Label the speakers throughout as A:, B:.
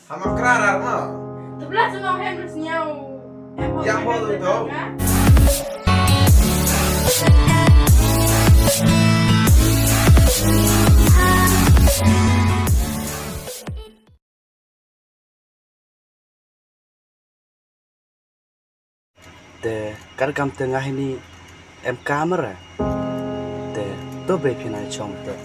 A: Sama kerar mau.
B: Sebelah semua harusnya
A: Yang mau tuh.
C: Kar kam tengah ini kamera. To be phina chom te.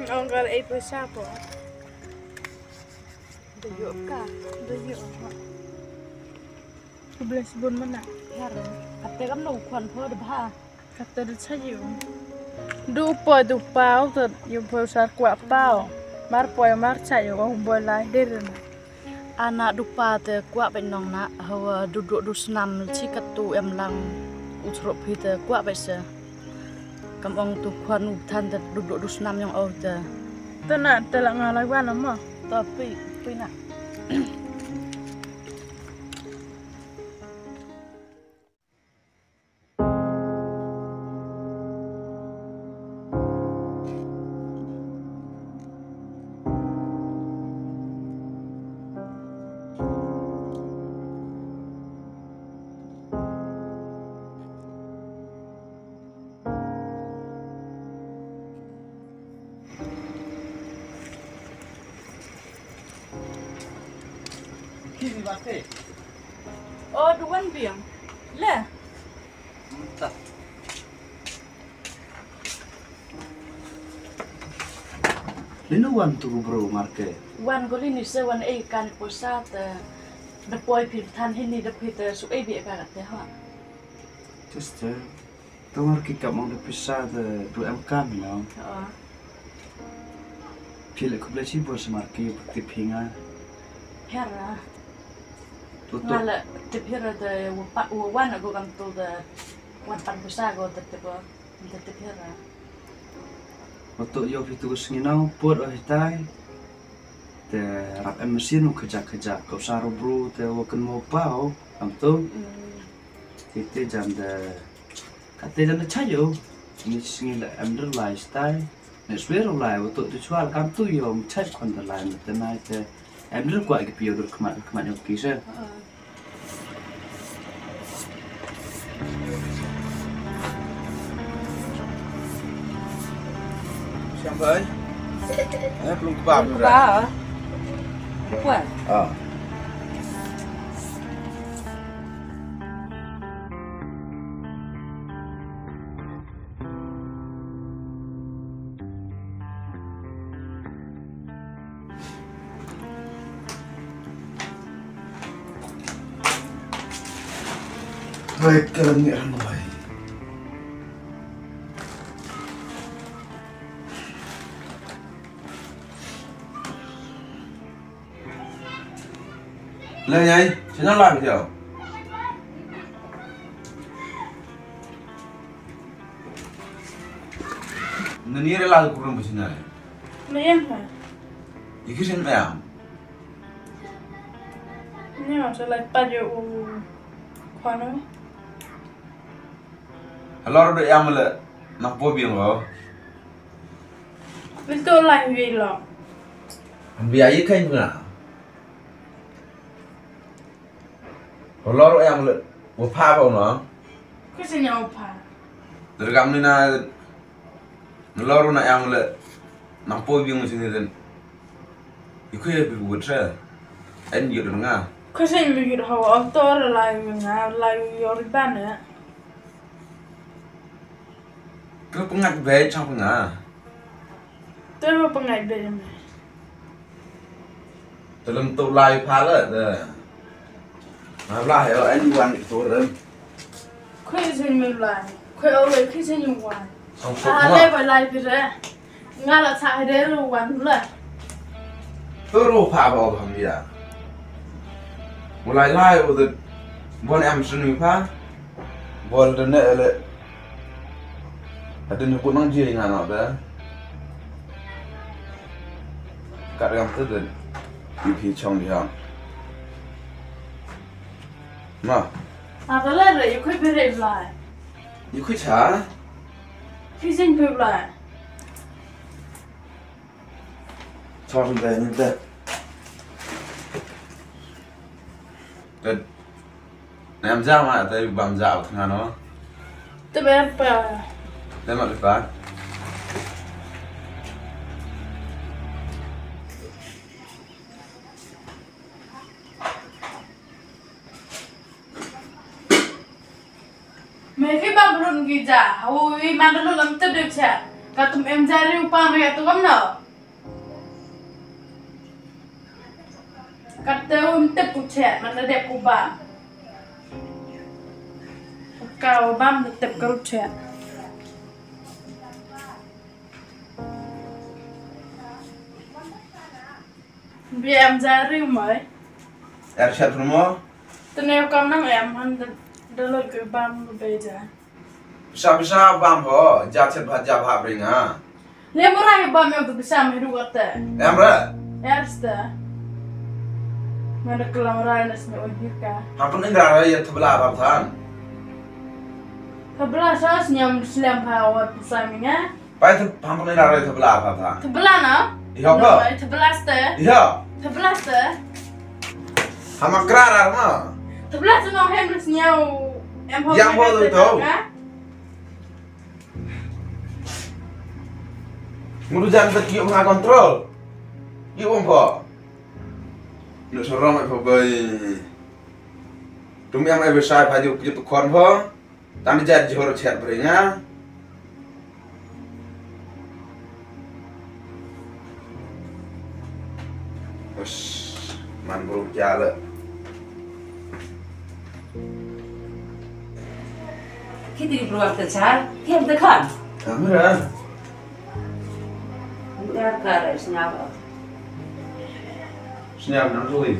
B: Anggal ibu siapa?
D: Duyuk kah?
B: Duyuk. 11 bulan mana?
D: Hera. Kata kan lu kwan pho de ba.
B: Kata du sayu. Du pau tu you pau sar kwa pau. Mar poi mar sayu ko boy lai der.
D: Anak dupa te kwa pe nong na hawa duduk du senam chi katu em lang utrop pi te kwa pe se. Kam ong tu kwan u than te duduk du senam yang au te.
B: Tena telak ngalai wan ama.
D: Tapi nak
C: Kini bate.
D: oh duan biang. Le.
C: Tak. Lino wan tu bro marke.
D: Wan goli ni se wan e kan posa te de poi pi than hin ni de pi te su e bi ka te ha.
C: Just tu marke kam ong de pisa de du kam no.
D: Ha.
C: Pile ko blesi bos marke ti pinga.
D: Hera.
C: Tutup.
D: Ngala te pira de wan go kam tu de wan pan posa go te ko te pira.
C: Waktu yo fitu singinaw put oh hitai. Te rap mesin kerja kau saru bro te wakan mau pau am tu. Tite jam de kate jam de chayo. Ni singila amder lifestyle. Neswero lai waktu tu jual kam tu yo chai kon de lai te nai te amder kwa ke pio dur kmat yo kise.
A: Siapa? Belum kebab.
D: Ba. Kuat.
A: Ah. Baik, kalau ni ramai. Lên nhảy, xin nó làm chưa? Nó nhớ là cũng không biết này.
B: Lihat lah.
A: Iki sen ya.
B: Ni macam lai paju kuano.
A: Kalau ada yang mele nak bobiang lo.
B: Betul lai bilang.
A: Biaya kan mana? Kalau ada yang mele apa apa no?
B: Kesini apa?
A: Dari kami na lalu nak yang mele nak bobiang macam ni kan. Iku ya bibuat saya. En juga dengar.
B: Kesini begitu hawa autor lai mengar lai yorban ya.
A: Kau pengat baik cang pengat.
B: Terus pengai beri.
A: Dalam tu lai pala dah. Malah ya, en wan itu ren.
B: Kesini lai. Kau awal kesini wan.
A: Sampai
B: Ada apa lai beri? Ngalah cah ada ruan lah.
A: Tôi pa vào hầm gì à? mulai lai udah bon em seni pa bol dan ele ada nyebut nang dia ingat apa kat yang tu dan ipi chong dia ma
B: Apa lah you could be reply.
A: you could cha
B: Fishing reply.
A: chong dia ni dah dan em ra mà tại bằng dạo thằng nó
B: Tụi em phải
A: đây mà được bán
B: mấy cái bắp run gì giả, ôi mà nó làm tiếp được chả. Cả tụi em ra riu pa mày tụi con nở. Cả tụi em tiếp của chả mà nó đẹp của bà. Cao băm được tiếp của chả. Vì em ra riu mới.
A: er chat promo
B: Tụi em con năng em ăn được lôi cái băm của bây giờ.
A: bisa bam ho ja chat bhat ja bha bring ha
B: Lem orang yang bam yang tu bisa meruat teh.
A: em ra
B: Erste. Mana kelam orang yang semua ojika.
A: hapun indra ya thbla bam than
B: Sebelah saya senyum selam pawat pusaminya.
A: pai hapun indra ya thbla bam than
B: Sebelah na?
A: Iya, Pak.
B: Sebelah teh.
A: iya
B: Sebelah teh.
A: hama krar ma
B: Sebelah tu nak hem senyum.
A: Yang boleh tahu. Nguru jangan terkiuk menga kontrol. Yuk umpo. Nuk sorong mai phobai. Tum yang ai besar phaju pitu kon pho. Tan jat jor chat bringa. Us man bro jala.
E: Khi đi ruộng từ sáng, thêm tới khẩn.
A: Kamera.
E: Ra cờ rồi nhau.
A: Senyap nang sulit.